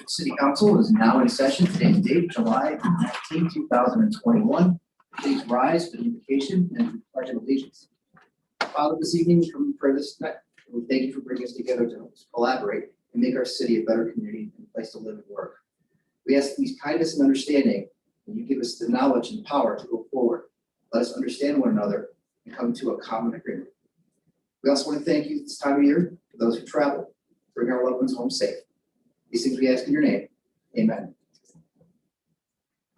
City Council is now in session. Today's date, July 19, 2021. Please rise for the invocation and pledge of allegiance. Father, this evening we come for this night. We thank you for bringing us together to collaborate and make our city a better community and a place to live and work. We ask these kindness and understanding, and you give us the knowledge and power to go forward. Let us understand one another and come to a common agreement. We also want to thank you this time of year for those who travel, bring our loved ones home safe. These things we ask in your name. Amen.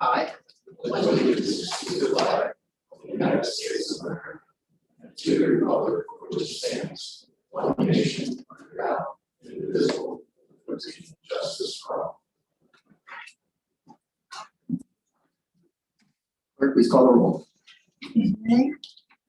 I pledge allegiance to the flag of the United States of America and to the republic for which stands one nation under God, indivisible, with liberty and justice for all. Clerk, please call the roll. Ray.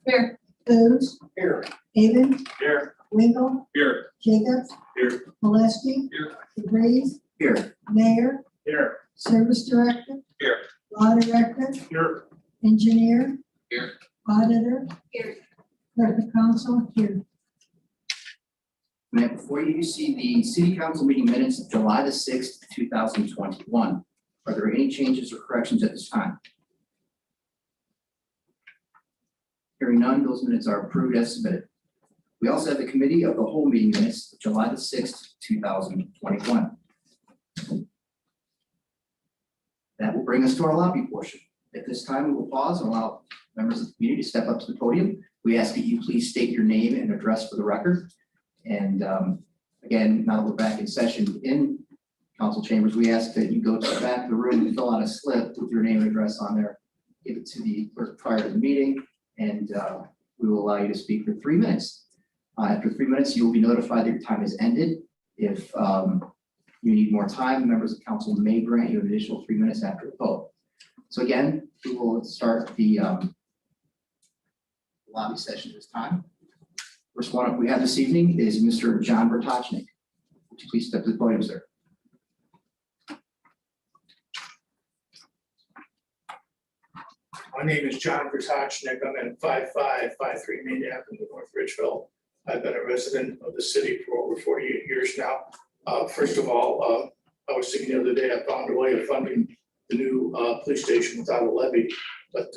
Here. Booth. Here. Haven. Here. Wingle. Here. Jacobs. Here. Molesky. Here. DeVries. Here. Mayor. Here. Service Director. Here. Law Director. Here. Engineer. Here. Auditor. Here. Clerk of Council. Here. Now, before you see the City Council meeting minutes of July the 6th, 2021. Are there any changes or corrections at this time? Hearing none, those minutes are approved as submitted. We also have the Committee of the Whole meeting minutes of July the 6th, 2021. That will bring us to our lobby portion. At this time, we will pause and allow members of the community to step up to the podium. We ask that you please state your name and address for the record. And again, now that we're back in session in council chambers, we ask that you go to the back of the room and fill out a slip with your name and address on there. Give it to the clerk prior to the meeting, and we will allow you to speak for 3 minutes. After 3 minutes, you will be notified that your time has ended. If you need more time, members of council may grant you an additional 3 minutes after the vote. So again, we will start the lobby session this time. First one up we have this evening is Mr. John Bertochnik. Would you please step to the podium, sir? My name is John Bertochnik. I'm at 5553 Main Avenue, North Ridgeville. I've been a resident of the city for over 48 years now. First of all, I was thinking the other day, I found a way of funding the new police station without a levy, but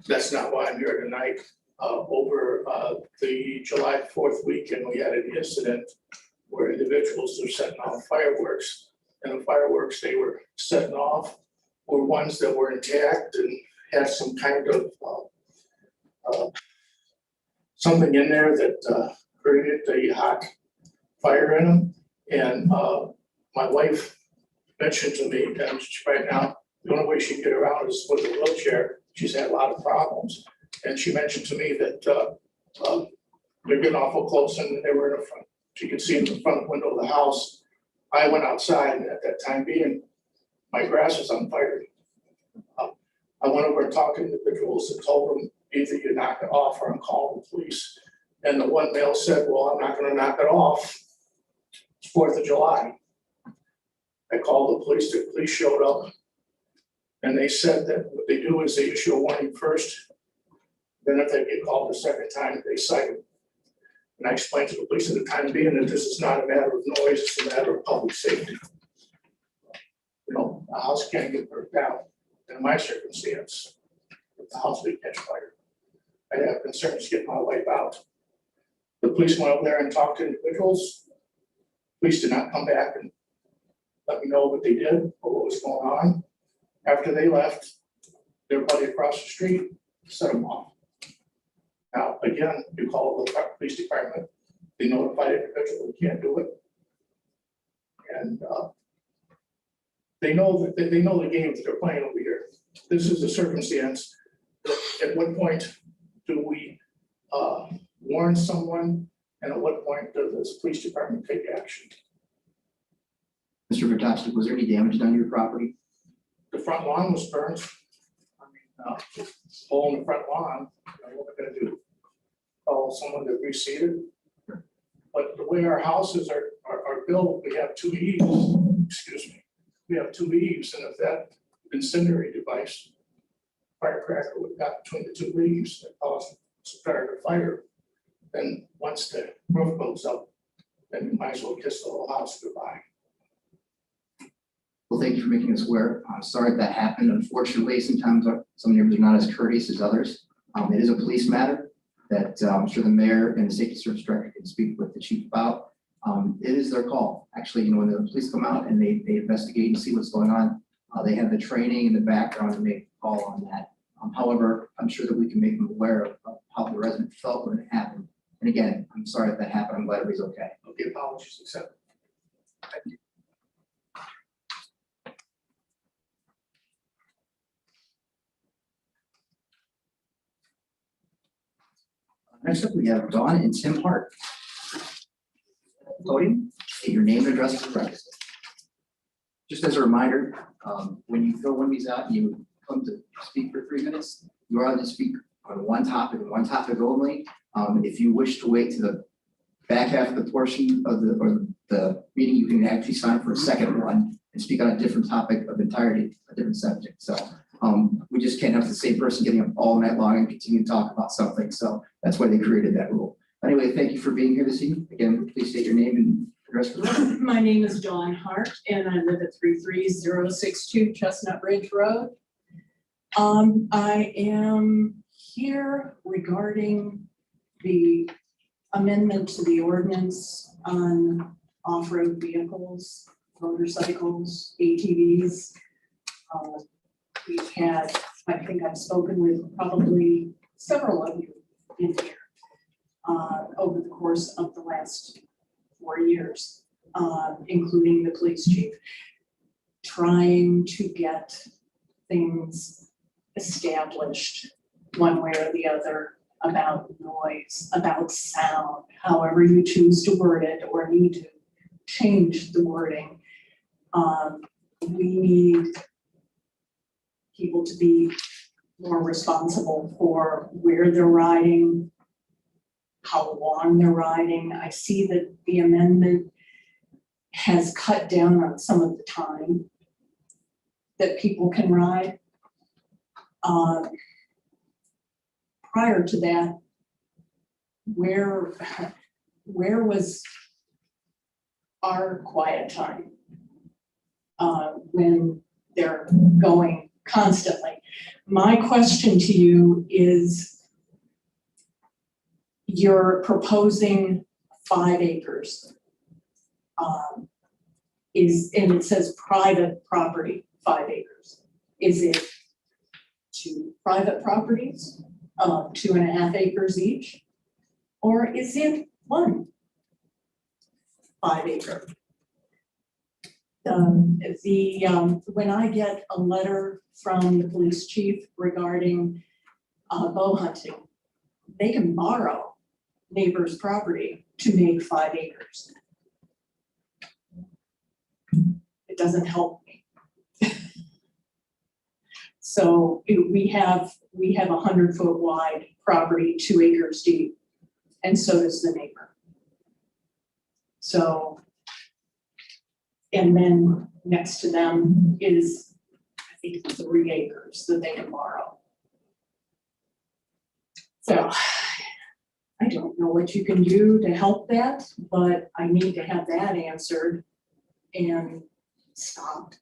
that's not why I'm here tonight. Over the July 4th weekend, we had an incident where individuals were setting off fireworks, and the fireworks they were setting off were ones that were intact and had some kind of something in there that created a hot fire in them. And my wife mentioned to me that right now, the only way she can get around is with a wheelchair. She's had a lot of problems. And she mentioned to me that they're getting awful close and they were in the front. She could see in the front window of the house. I went outside, and at that time being, my grass was on fire. I went over and talked to individuals and told them either you knock it off or I'm calling the police. And the one male said, well, I'm not going to knock it off. It's 4th of July. I called the police showed up, and they said that what they do is they issue a warning first. Then if they get called the second time, they cite them. And I explained to the police at the time being that this is not a matter of noise, it's a matter of public safety. You know, a house can't get burnt down. In my circumstance, if the house would catch fire, I'd have concerns getting my wife out. The police went over there and talked to individuals. Police did not come back and let me know what they did or what was going on. After they left, their buddy across the street set them off. Now, again, you call the police department, they notify the individual who can't do it. And they know that they know the game that they're playing over here. This is a circumstance that at what point do we warn someone, and at what point does this police department take action? Mr. Bertochnik, was there any damage done to your property? The front lawn was burned. I mean, hole in the front lawn, you know, what am I gonna do? Call someone to reseed it? But the way our houses are built, we have 2 eaves, excuse me. we have two leaves, and if that incendiary device firecracker would got between the two leaves that caused started a fire, then once the roof goes up, then you might as well kiss the whole house goodbye. Well, thank you for making us aware. I'm sorry that happened. Unfortunately, sometimes some neighbors are not as courteous as others. It is a police matter that I'm sure the mayor and the safety service director can speak with the chief about. It is their call. Actually, when the police come out and they investigate and see what's going on, they have the training and the background to make a call on that. However, I'm sure that we can make them aware of how the resident felt when it happened. And again, I'm sorry that happened. I'm glad everybody's okay. Okay, apologies accepted. Next up, we have Dawn and Tim Hart. Podium, state your name and address for the record. Just as a reminder, when you fill one of these out and you come to speak for 3 minutes, you are allowed to speak on one topic and one topic only. If you wish to wait to the back half of the portion of the meeting, you can actually sign for a second one and speak on a different topic of entirety, a different subject. So we just can't have the same person getting up all night long and continue to talk about something. So that's why they created that rule. Anyway, thank you for being here this evening. Again, please state your name and address for the record. My name is Dawn Hart and I live at 33062 Chestnut Ridge Road. I am here regarding the amendment to the ordinance on off-road vehicles, motorcycles, ATVs. We've had, I think I've spoken with probably several of you in here over the course of the last 4 years, including the police chief, trying to get things established one way or the other about noise, about sound, however you choose to word it or need to change the wording. We need people to be more responsible for where they're riding, how long they're riding. I see that the amendment has cut down on some of the time that people can ride. Prior to that, where was our quiet time when they're going constantly? My question to you is, you're proposing 5 acres. And it says private property, 5 acres. Is it 2 private properties, 2.5 acres each? Or is it 1 5 acre? When I get a letter from the police chief regarding bow hunting, they can borrow neighbor's property to make 5 acres. It doesn't help me. So we have a 100-foot wide property, 2 acres deep, and so does the neighbor. So, and then next to them is, I think, 3 acres that they can borrow. So I don't know what you can do to help that, but I need to have that answered and stopped.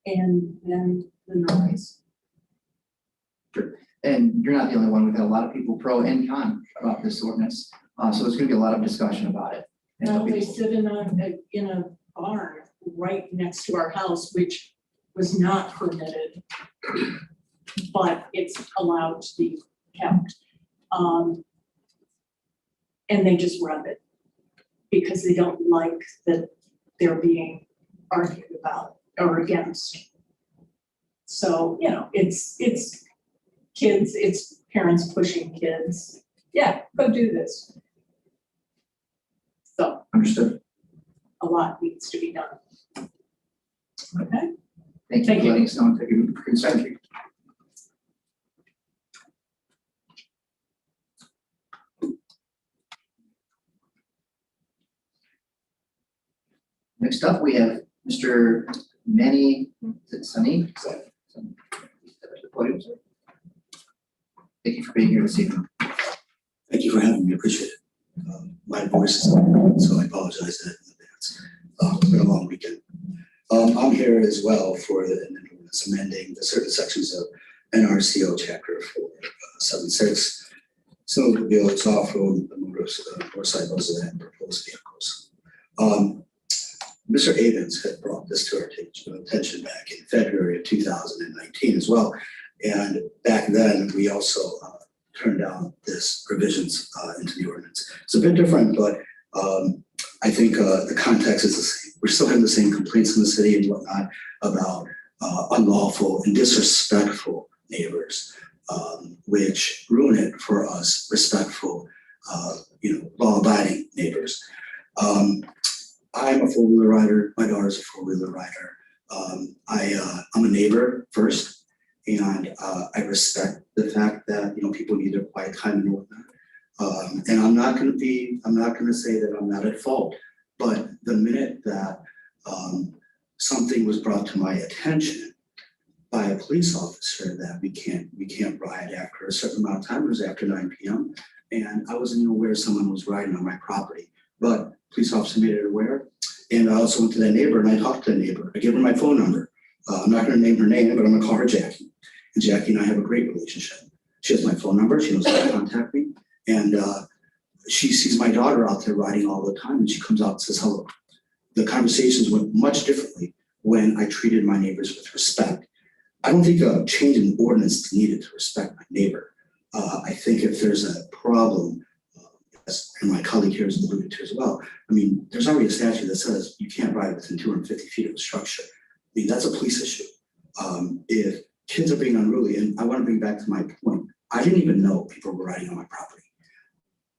And then the noise. And you're not the only one. We've had a lot of people pro and con about this ordinance. So there's gonna be a lot of discussion about it. And Well, there'll be- they sit in a barn right next to our house, which was not permitted, but it's allowed to be kept. And they just rub it because they don't like that they're being argued about or against. So, it's kids, it's parents pushing kids. Yeah, go do this. So Understood. a lot needs to be done. Okay, Thank you Thank for you. letting us know and taking consent. Next up, we have Mr. Many, is it Sunny? Step up to the podium, sir. Thank you for being here this evening. Thank you for having me, appreciate it. My voice is on, so I apologize in advance. It's been a long weekend. I'm here as well for the amending the certain sections of NRCO chapter 476. Snowmobiles, off-road motorcycles, and proposed vehicles. Mr. Avens had brought this to our attention back in February of 2019 as well. And back then, we also turned down this provisions into the ordinance. It's a bit different, but I think the context is the same. We're still having the same complaints in the city and whatnot about unlawful and disrespectful neighbors, which ruin it for us respectful, law-abiding neighbors. I'm a four-wheeler rider. My daughter's a four-wheeler rider. I'm a neighbor first, and I respect the fact that people need their quiet time and whatnot. And I'm not going to say that I'm not at fault, but the minute that something was brought to my attention by a police officer that we can't ride after a certain amount of time, it was after 9 p.m. and I wasn't even aware someone was riding on my property, but police officer made it aware. And I also went to that neighbor and I talked to the neighbor. I gave her my phone number. I'm not going to name her name, but I'm going to call her Jackie. And Jackie and I have a great relationship. She has my phone number. She knows how to contact me. And she sees my daughter out there riding all the time and she comes out and says hello. The conversations went much differently when I treated my neighbors with respect. I don't think a change in the ordinance is needed to respect my neighbor. I think if there's a problem, and my colleague here has alluded to as well, I mean, there's already a statute that says you can't ride within 250 feet of a structure. I mean, that's a police issue. If kids are being unruly, and I want to bring back to my point, I didn't even know people were riding on my property.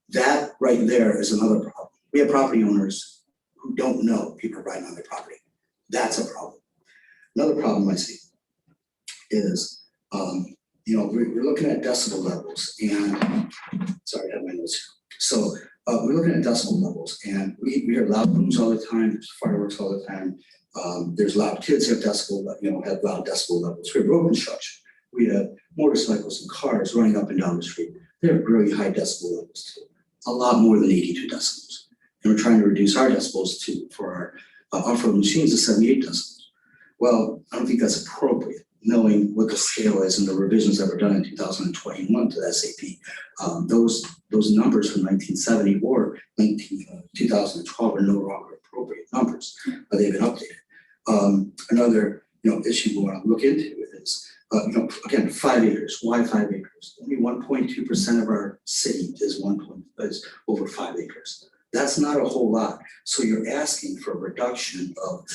That right there is another problem. We have property owners who don't know people are riding on their property. That's a problem. Another problem I see is, we're looking at decibel levels, and sorry, I have my notes here. So we're looking at decibel levels, and we hear loud booms all the time. There's fireworks all the time. There's loud kids have have loud decibel levels. We have road construction. We have motorcycles and cars running up and down the street. They have really high decibel levels too. A lot more than 82 decibels. And we're trying to reduce our decibels for our off-road machines to 78 decibels. Well, I don't think that's appropriate, knowing what the scale is and the revisions that were done in 2021 to the SAP. Those numbers from 1970 or 2012 are no longer appropriate numbers, but they've been updated. Another issue we want to look into is again, 5 acres. Why 5 acres? Only 1.2% of our city is over 5 acres. That's not a whole lot. So you're asking for a reduction of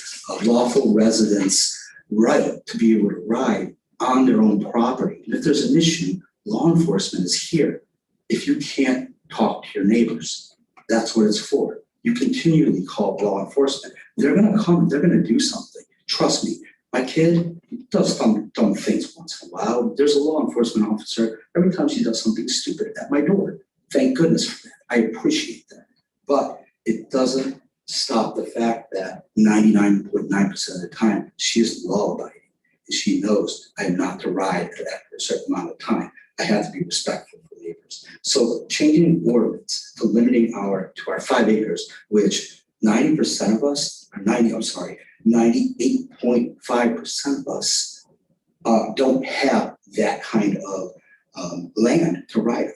lawful residents' right to be able to ride on their own property. And if there's an issue, law enforcement is here. If you can't talk to your neighbors, that's what it's for. You continually call law enforcement. They're gonna come, they're gonna do something. Trust me, my kid does dumb things once in a while. There's a law enforcement officer every time she does something stupid at my door. Thank goodness for that. I appreciate that. But it doesn't stop the fact that 99.9% of the time she is law-abiding and she knows I am not to ride after a certain amount of time. I have to be respectful for neighbors. So changing the ordinance to limiting to our 5 acres, which 90% of us, or 98.5% of us don't have that kind of land to ride on.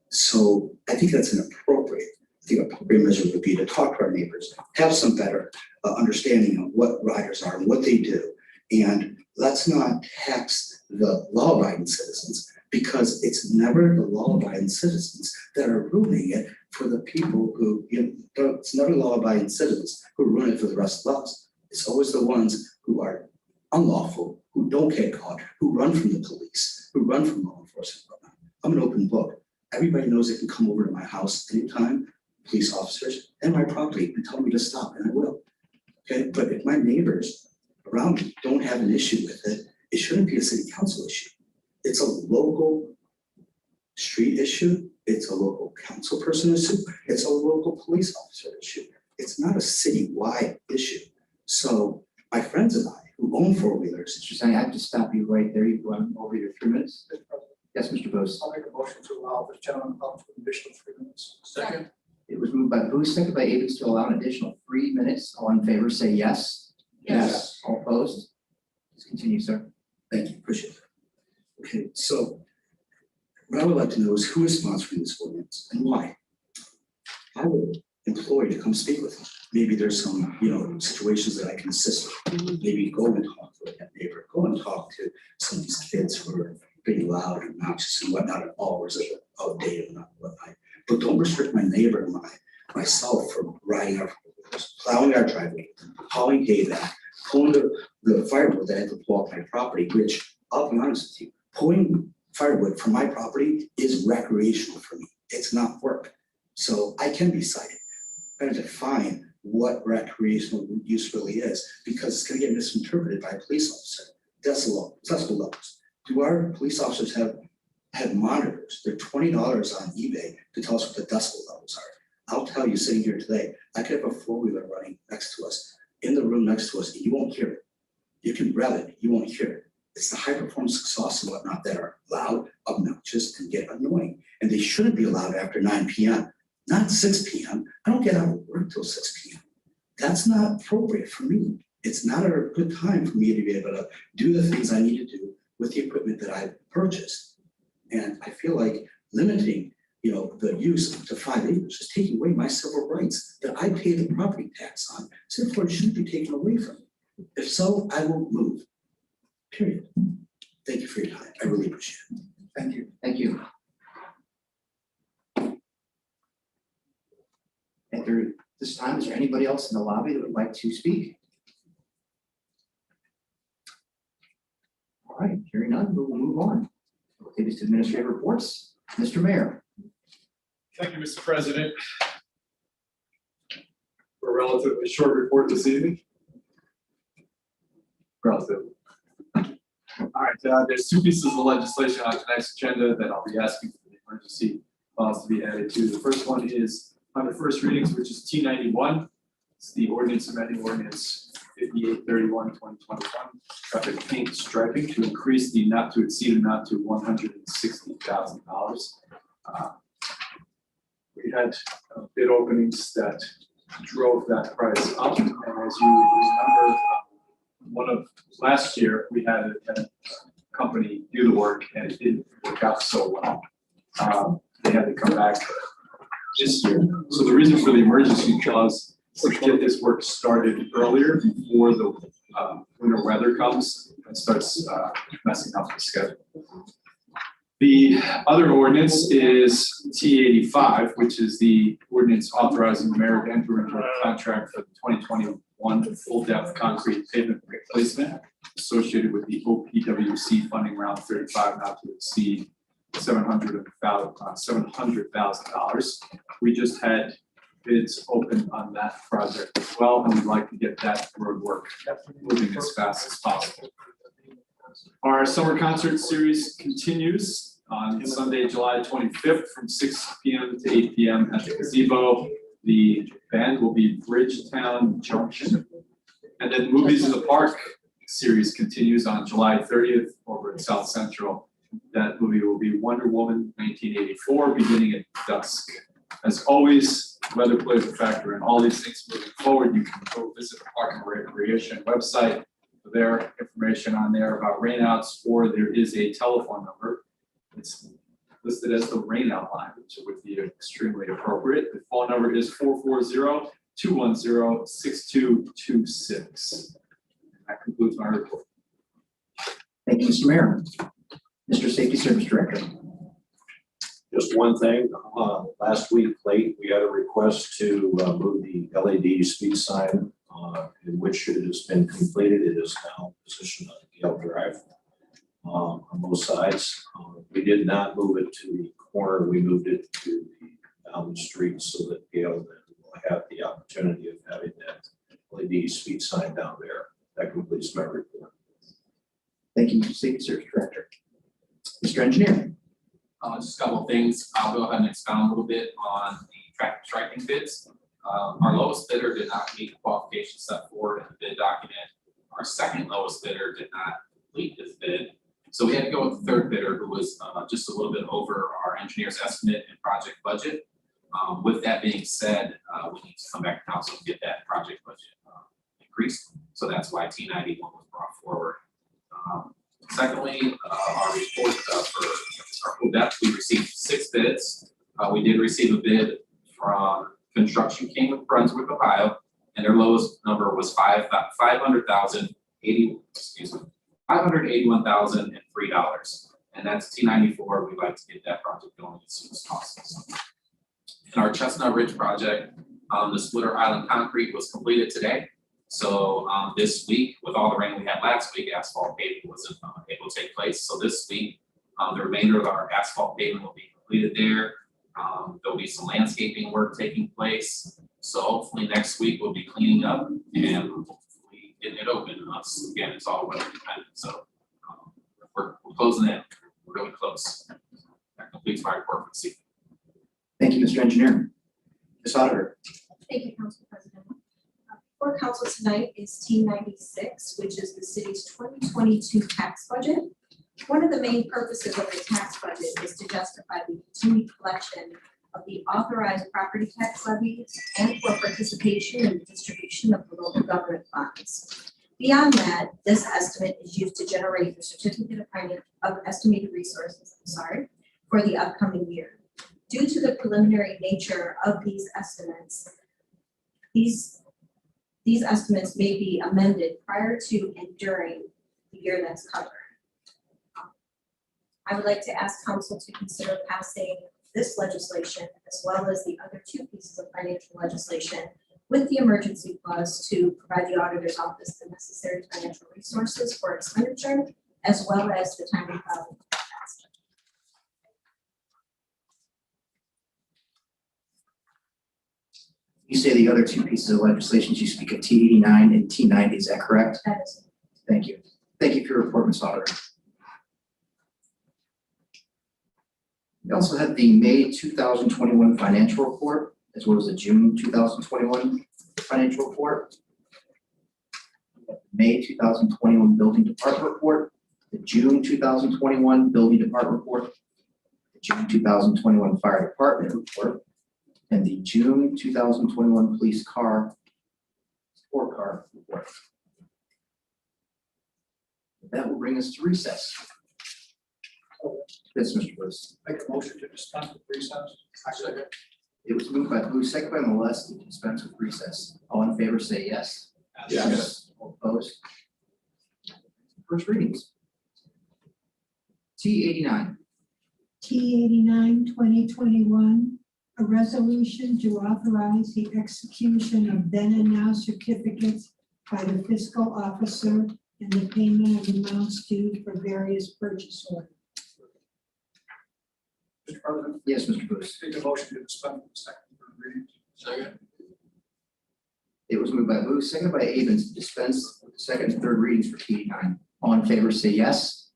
So I think that's inappropriate. The appropriate measure would be to talk to our neighbors, have some better understanding of what riders are and what they do. And let's not tax the law-abiding citizens, because it's never the law-abiding citizens that are ruining it for the people who, it's never law-abiding citizens who ruin it for the rest of us. It's always the ones who are unlawful, who don't get caught, who run from the police, who run from law enforcement. I'm an open book. Everybody knows they can come over to my house anytime, police officers, and my property, and tell me to stop, and I will. Okay, but if my neighbors around me don't have an issue with it, it shouldn't be a city council issue. It's a local street issue. It's a local council person issue. It's a local police officer issue. It's not a citywide issue. So my friends and I who own four-wheelers. Mr. Sani, I have to stop you right there. You've gone over your 3 minutes. Yes, Mr. Bose. I'll make a motion to allow this gentleman up to an additional 3 minutes. Second. It was moved by Booth, second by Avens to allow an additional 3 minutes. All in favor, say yes. Yes. All opposed? Please continue, sir. Thank you, appreciate that. Okay, so what I would like to know is who is sponsoring this ordinance and why? I would employ to come speak with them. Maybe there's some, situations that I can assist with. Maybe go and talk to that neighbor, go and talk to some of these kids who are being loud and obnoxious and whatnot at all, or is it outdated and whatnot. But don't restrict my neighbor and myself from riding our, plowing our driveway, hauling hay back, pulling the firewood that I have to pull off my property, which I'll be honest with you, pulling firewood from my property is recreational for me. It's not work. So I can be cited. Better define what recreational use really is, because it's gonna get misinterpreted by a police officer. Decibel levels. Do our police officers have monitors? They're $20 on eBay to tell us what the decibel levels are. I'll tell you, sitting here today, I could have a four-wheeler running next to us, in the room next to us, and you won't hear it. You can rev it, you won't hear it. It's the high-performance exhausts and whatnot that are loud, obnoxious, and get annoying. And they shouldn't be allowed after 9 p.m., not 6 p.m. I don't get out of work till 6 p.m. That's not appropriate for me. It's not a good time for me to be able to do the things I need to do with the equipment that I purchased. And I feel like limiting, the use to 5 acres is taking away my civil rights that I pay the property tax on. So therefore, it shouldn't be taken away from me. If so, I will move. Period. Thank you for your time. I really appreciate it. Thank you. Thank you. At this time, is there anybody else in the lobby that would like to speak? All right, hearing none, we will move on. We'll take us to administrative reports. Mr. Mayor. Thank you, Mr. President. For a relatively short report this evening. Relatively. All right, there's 2 pieces of legislation on tonight's agenda that I'll be asking for the emergency clause to be added to. The first one is under first readings, which is T91. It's the ordinance amending ordinance 5831/2021, traffic paint striping to increase the not to exceed amount to $160,000. We had bid openings that drove that price up, and as you remember, one of last year we had a company do the work and it didn't work out so well. They had to come back this year. So the reason for the emergency clause is to get this work started earlier before the winter weather comes and starts messing up the schedule. The other ordinance is T85, which is the ordinance authorizing the mayor to enter into a contract for the 2021 full-depth concrete pavement replacement associated with the OPWC funding round 35, not to exceed $700,000. We just had bids open on that project as well, and we'd like to get that road work moving as fast as possible. Our summer concert series continues on Sunday, July 25th from 6 p.m. to 8 p.m. at the gazebo. The band will be Bridgetown Junction. And then Movies in the Park series continues on July 30th over at South Central. That movie will be Wonder Woman 1984, beginning at dusk. As always, weather plays a factor in all these things moving forward. You can go visit the Park and Recreation website for their information on there about rainouts, or there is a telephone number. It's listed as the rainout line, which would be extremely appropriate. The phone number is 440-210-6226. That concludes my report. Thank you, Mr. Mayor. Mr. Safety Service Director. Just one thing, last week late, we had a request to move the LED speed sign, in which it has been completed. It is now positioned on Gale Drive on both sides. We did not move it to the corner. We moved it to down the street so that Gale then will have the opportunity of having that LED speed sign down there. That completes my report. Thank you, Mr. Safety Service Director. Mr. Engineer. Just a couple of things. I'll go ahead and expound a little bit on the traffic striping bids. Our lowest bidder did not meet the qualifications set forward in the bid document. our second lowest bidder did not complete his bid. So we had to go with the third bidder, who was just a little bit over our engineer's estimate and project budget. With that being said, we need to come back to council and get that project budget increased. So that's why T91 was brought forward. Secondly, our report for our full depth, we received 6 bids. We did receive a bid from Construction King of Brunswick, Ohio, and their lowest number was $581,003, and that's T94. We'd like to get that project going as soon as possible. In our Chestnut Ridge project, the splitter island concrete was completed today. So this week, with all the rain we had last week, asphalt paving wasn't able to take place. So this week, the remainder of our asphalt paving will be completed there. There'll be some landscaping work taking place. So hopefully next week we'll be cleaning up and hopefully getting it open. Again, it's all weather dependent. So we're closing in. We're really close. That completes my report for this evening. Thank you, Mr. Engineer. Ms. Auditor. Thank you, Council President. Before council tonight is T96, which is the city's 2022 tax budget. One of the main purposes of the tax budget is to justify the continued collection of the authorized property tax levies and for participation in the distribution of the local government funds. Beyond that, this estimate is used to generate the certificate of estimated resources, for the upcoming year. Due to the preliminary nature of these estimates, these estimates may be amended prior to and during the year that's covered. I would like to ask council to consider passing this legislation as well as the other 2 pieces of financial legislation with the emergency clause to provide the auditor's office the necessary financial resources for expenditure as well as the timely filing. You say the other 2 pieces of legislation, you speak of T89 and T90, is that correct? That is. Thank you. Thank you for your report, Ms. Auditor. We also have the May 2021 financial report, as well as the June 2021 financial report. May 2021 building department report, the June 2021 building department report, the June 2021 fire department report, and the June 2021 police car scorecard report. That will bring us to recess. Yes, Mr. Bruce. Make a motion to dispense with recess. Second. It was moved by Blue, second by Molesky to dispense with recess. All in favor, say yes. Yes. All opposed? First readings. T89. T89, 2021, a resolution to authorize the execution of then and now certificates by the fiscal officer and the payment of amounts due for various purchase orders. Mr. President, Yes, Mr. Bruce. take a motion to dispense with second and third readings. Second. It was moved by Blue, second by Avens to dispense with the second and third readings for T89. All in favor, say yes.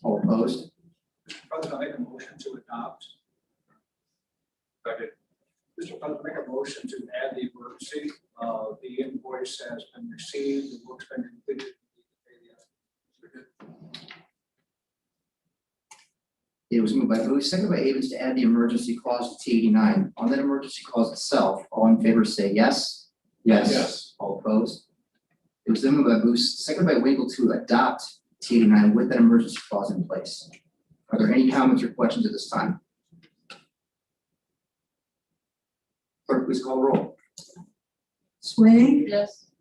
All opposed? Mr. President, I make a motion to adopt. Second. Mr. President, make a motion to add the emergency. The invoice has been received, the work's been completed. It was moved by Blue, second by Avens to add the emergency clause to T89. On that emergency clause itself, all in favor say yes. Yes. All opposed? It was then moved by Blue, second by Winkle to adopt T89 with that emergency clause in place. Are there any comments or questions at this time? Clerk, please call roll. Sway, Yes.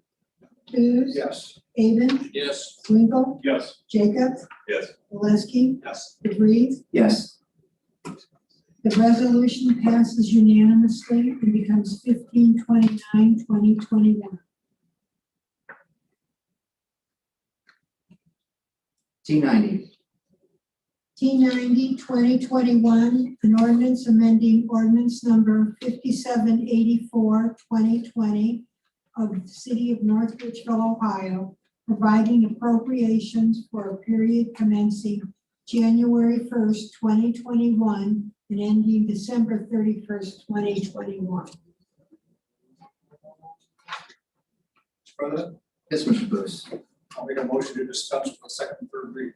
Booth, Yes. Avon, Yes. Winkle, Yes. Jacobs, Yes. Molesky, Yes. DeVries. Yes. The resolution passes unanimously and becomes 1529, 2021. T90. T90, 2021, an ordinance amending ordinance number 5784, 2020 of the city of North Ridgeville, Ohio, providing appropriations for a period commencing January 1st, 2021 and ending December 31st, 2021. Mr. President, Yes, Mr. Booth. I'll make a motion to dispense with the second and third reading.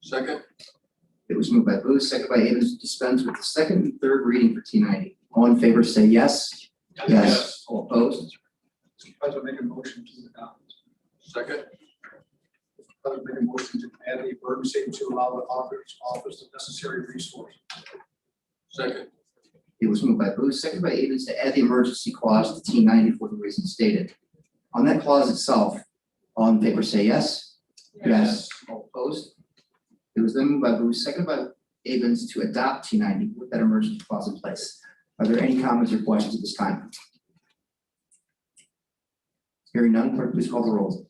Second. It was moved by Booth, second by Avens to dispense with the second and third reading for T90. All in favor, say yes. Yes. All opposed? Mr. President, make a motion to adopt. Second. Mr. President, make a motion to add the emergency to allow the auditor's office the necessary resources. Second. It was moved by Booth, second by Avens to add the emergency clause to T90 for the reasons stated. On that clause itself, all in favor, say yes. Yes. All opposed? It was then moved by Booth, second by Avens to adopt T90 with that emergency clause in place. Are there any comments or questions at this time? Hearing none, clerk, please call the roll.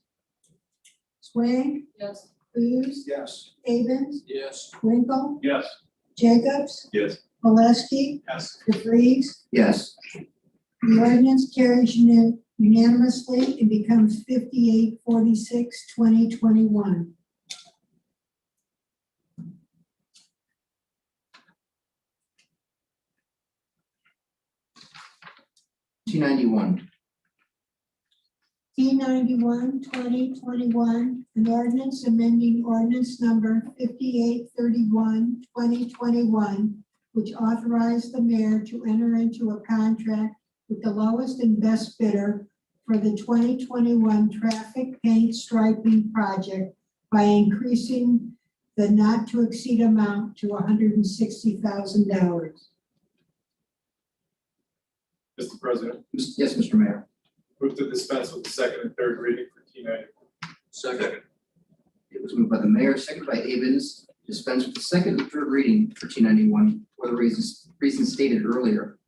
Swain, Yes. Booth, Yes. Avens, Yes. Winkle, Yes. Jacobs, Yes. Oleski, Yes. DeVries. Yes. The ordinance carries unanimously and becomes 5846/2021. T91. T91/2021, an ordinance amending ordinance number 5831/2021, which authorized the mayor to enter into a contract with the lowest and best bidder for the 2021 traffic paint striping project by increasing the not to exceed amount to $160,000. Mr. President, Yes, Mr. Mayor. move to dispense with the second and third reading for T91. Second. It was moved by the mayor, seconded by Avens, to dispense with the second and third reading for T91 for the reasons stated earlier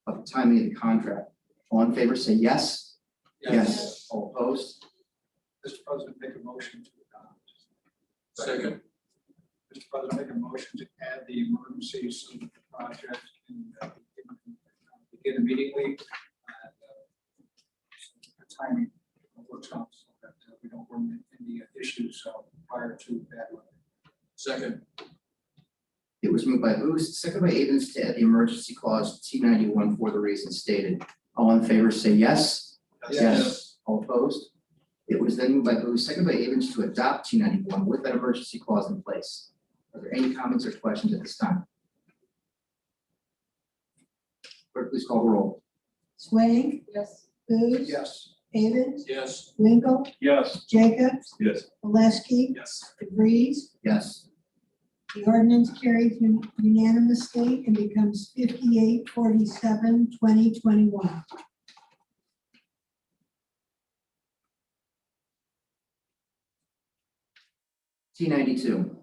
of the timing of the contract. All in favor, say yes. All opposed? Mr. President, make a motion to adopt. Second. Mr. President, make a motion to add the emergencies to the project and begin immediately. And the timing works out so that we don't run into any issues prior to that one. Second. It was moved by Booth, seconded by Avens to add the emergency clause to T91 for the reasons stated. All in favor, say yes. All opposed? It was then moved by Booth, seconded by Avens to adopt T91 with that emergency clause in place. Are there any comments or questions at this time? Clerk, please call the roll. Swain, Yes. Booth, Yes. Avens, Yes. Winkle, Yes. Jacobs, Yes. Oleski, Yes. DeVries. Yes. The ordinance carries unanimously and becomes 5847/2021. T92.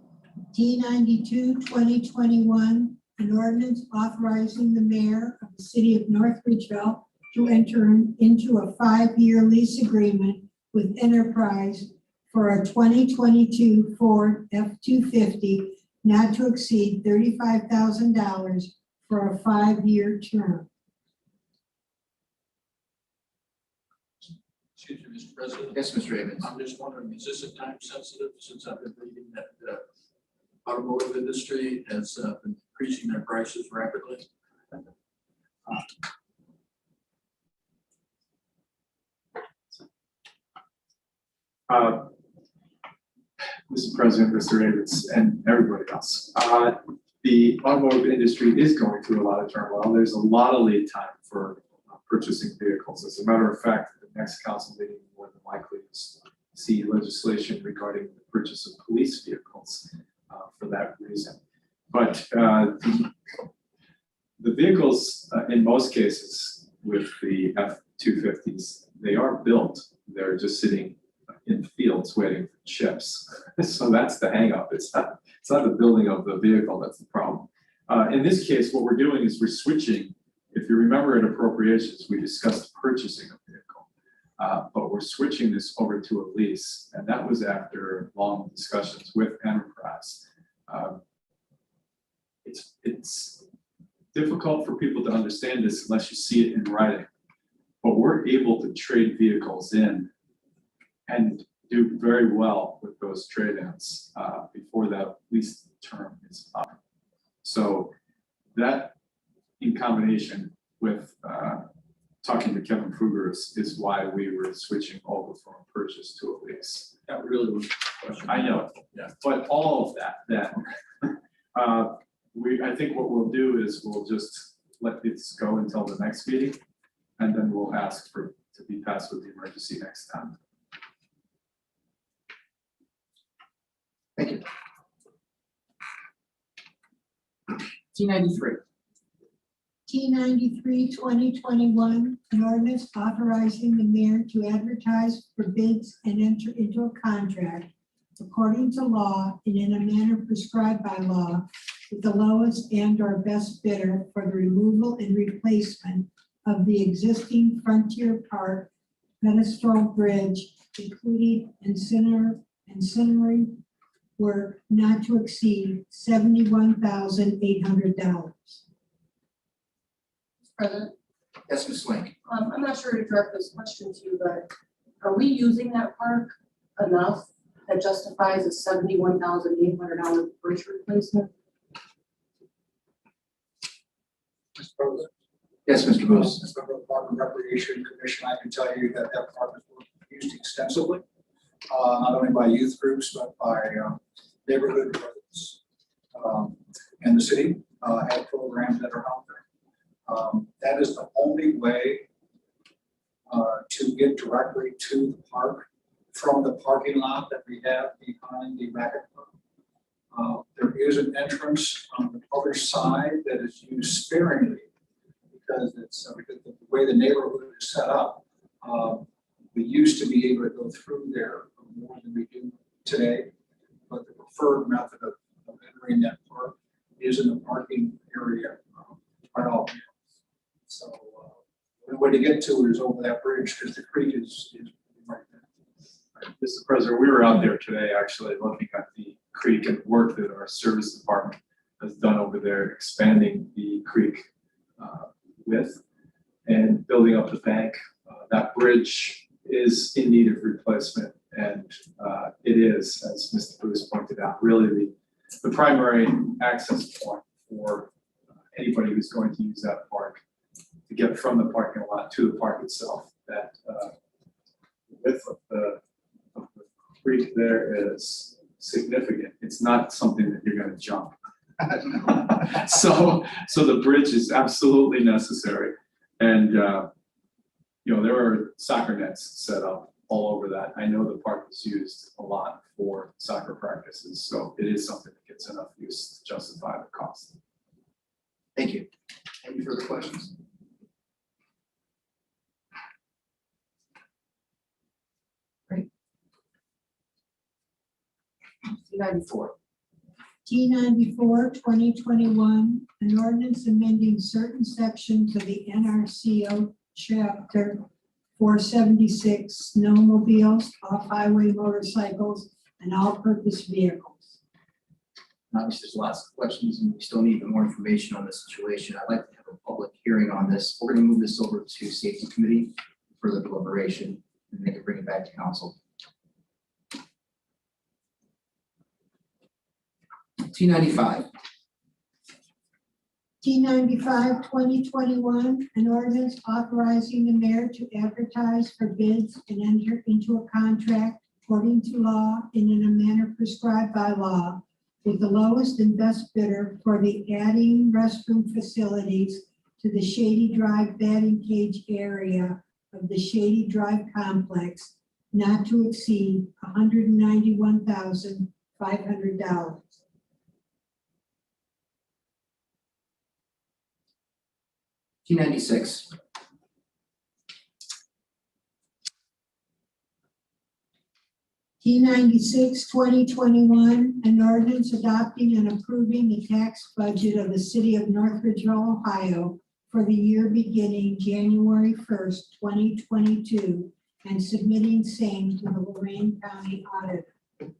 T92/2021, an ordinance authorizing the mayor of the city of North Ridgeville to enter into a 5-year lease agreement with Enterprise for a 2022 Ford F-250 not to exceed $35,000 for a 5-year term. Excuse me, Mr. President. Yes, Mr. Avens. I'm just wondering, is this a time sensitive since I've been reading that the automotive industry has been increasing their prices rapidly? Mr. President, Mr. Avens, and everybody else. The automotive industry is going through a lot of turmoil. There's a lot of lead time for purchasing vehicles. As a matter of fact, the next council meeting more than likely is to see legislation regarding the purchase of police vehicles for that reason. But the vehicles, in most cases, with the F-250s, they are built. They're just sitting in fields waiting for chips. So that's the hang up. It's not the building of the vehicle that's the problem. In this case, what we're doing is we're switching. If you remember in appropriations, we discussed purchasing a vehicle, but we're switching this over to a lease. And that was after long discussions with Enterprise. It's difficult for people to understand this unless you see it in writing, but we're able to trade vehicles in and do very well with those trade-ins before that lease term is up. So that, in combination with talking to Kevin Kruger, is why we were switching over from a purchase to a lease. That really was the question. I know, yeah, but all of that, then, I think what we'll do is we'll just let this go until the next meeting, and then we'll ask for, to be passed with the emergency next time. Thank you. T93. T 2021, an ordinance authorizing the mayor to advertise for bids and enter into a contract according to law and in a manner prescribed by law with the lowest and or best bidder for the removal and replacement of the existing Frontier Park pedestal bridge, including ancillary work not to exceed $71,800. President, Yes, Ms. Link. I'm not sure to direct this question to you, but are we using that park enough that justifies a $71,800 bridge replacement? Mr. President, Yes, Mr. Booth. as member of the Park and Recreation Commission, I can tell you that that park is used extensively, not only by youth groups, but by neighborhood residents. And the city have programs that are out there. That is the only way to get directly to the park from the parking lot that we have behind the racket club. There is an entrance on the other side that is used sparingly because it's because of the way the neighborhood is set up. We used to be able to go through there more than we do today, but the preferred method of entering that park is in the parking area right off. So the way to get to it is over that bridge because the creek is right there. Mr. President, we were out there today actually looking at the creek and work that our service department has done over there, expanding the creek width and building up the bank. That bridge is in need of replacement, and it is, as Mr. Bruce pointed out, really the primary access point for anybody who's going to use that park to get from the parking lot to the park itself. That width of the creek there is significant. It's not something that you're going to jump. So the bridge is absolutely necessary, and there are soccer nets set up all over that. I know the park is used a lot for soccer practices, so it is something that gets enough use to justify the cost. Thank you. Any further questions? Great. T94. T 2021, an ordinance amending certain sections of the NRCO chapter 476, snowmobiles, off-highway motorcycles, and all-purpose vehicles. Obviously, there's lots of questions and we still need more information on this situation. I'd like to have a public hearing on this. We're going to move this over to Safety Committee for further deliberation and they can bring it back to council. T95. T95, 2021, an ordinance authorizing the mayor to advertise for bids and enter into a contract according to law and in a manner prescribed by law with the lowest and best bidder for the adding restroom facilities to the Shady Drive batting cage area of the Shady Drive complex, not to exceed $191,500. T96. T96, 2021, an ordinance adopting and approving the tax budget of the city of North Ridgeville, Ohio for the year beginning January 1st, 2022, and submitting same to the Lorraine County Auditor. Mr.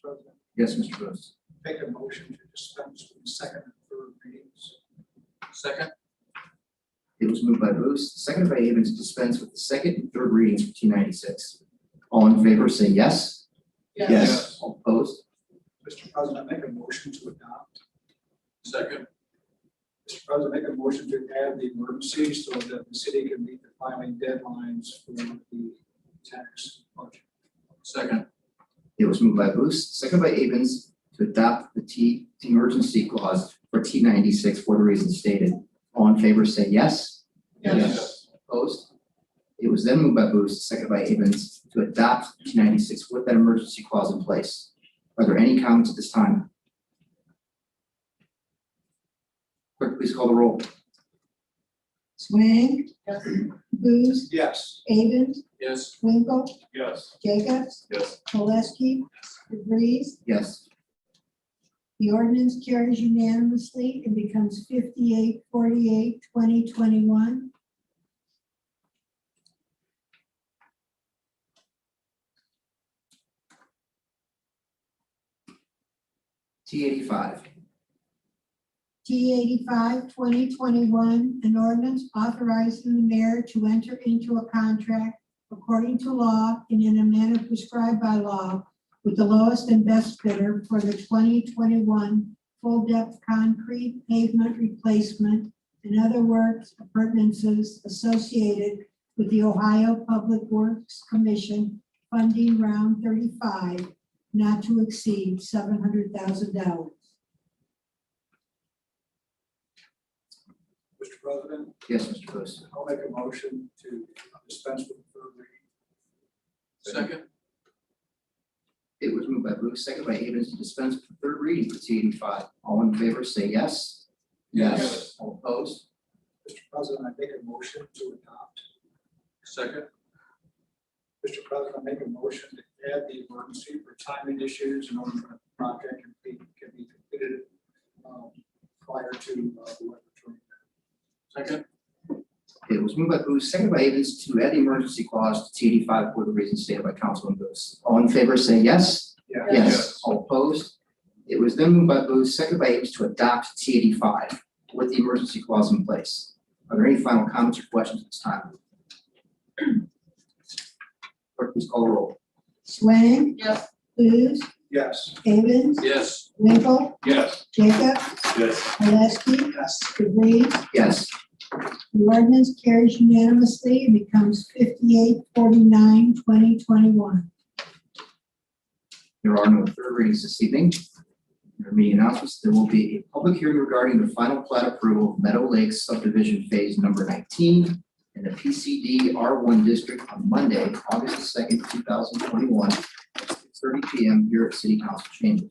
President, Yes, Mr. Bruce. make a motion to dispense with the second and third readings. Second. It was moved by Bruce, seconded by Avens to dispense with the second and third readings for T96. All in favor, say yes. Yes. All opposed? Mr. President, make a motion to adopt. Second. Mr. President, make a motion to add the emergency so that the city can meet the filing deadlines for the tax budget. Second. It was moved by Booth, second by Avens, to adopt the emergency clause for T96 for the reasons stated. All in favor, say yes. Yes. Opposed? It was then moved by Booth, second by Avens, to adopt T96 with that emergency clause in place. Are there any comments at this time? Clerk, please call the roll. Swain, Yes. Booth, Yes. Avens, Yes. Winkel, Yes. Jacobs, Yes. Poleski, DeVries. Yes. The ordinance carries unanimously and becomes 58-48-2021. T85. T85-2021, an ordinance authorizing the mayor to enter into a contract according to law and in a manner prescribed by law with the lowest and best bidder for the 2021 full-depth concrete pavement replacement and other works appurtenances associated with the Ohio Public Works Commission funding round 35, not to exceed $700,000. Mr. President, Yes, Mr. Booth. I'll make a motion to dispense with the third reading. Second. It was moved by Booth, second by Avens, to dispense with the third reading for T85. All in favor, say yes. Yes. All opposed? Mr. President, I make a motion to adopt. Second. Mr. President, I make a motion to add the emergency for timing issues in order that the project can be completed prior to the laboratory. Second. It was moved by Booth, second by Avens, to add the emergency clause to T85 for the reasons stated by Councilman Booth. All in favor, say yes. Yeah. Yes. All opposed? It was then moved by Booth, second by Avens, to adopt T85 with the emergency clause in place. Are there any final comments or questions at this time? Clerk, please call the roll. Swain, Yes. Booth, Yes. Avens, Yes. Winkel, Yes. Jacobs, Yes. Poleski, DeVries. Yes. The ordinance carries unanimously and becomes 58-49-2021. There are no third readings this evening. There are meeting announcements. There will be a public hearing regarding the final plat approval of Meadow Lakes subdivision phase number 19 in the PCD R1 district on Monday, August 2nd, 2021, at 6:30 p.m. here at City Council chambers.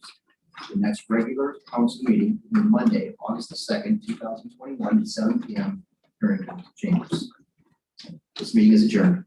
The next regular council meeting will be Monday, August 2nd, 2021, at 7 p.m. here in council chambers. This meeting is adjourned.